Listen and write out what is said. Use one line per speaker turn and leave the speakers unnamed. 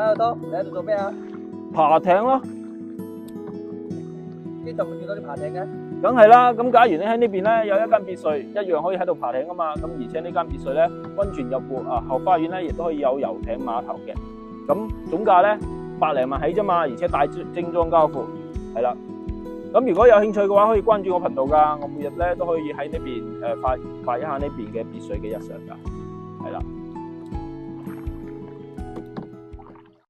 Hello 東，你喺度做咩啊？
爬艇咯，
邊度會見到啲爬艇嘅？
梗係啦。咁假如你喺呢邊咧有一間別墅，一樣可以喺度爬艇噶嘛。咁而且呢間別墅咧溫泉入戶啊，後花園咧亦都可以有遊艇碼頭嘅。咁總價咧100零萬起啫嘛，而且帶精裝交付，係啦。咁如果有興趣嘅話，可以關注我頻道噶，我每日咧都可以喺呢邊發一下呢邊嘅別墅嘅日常噶，係啦。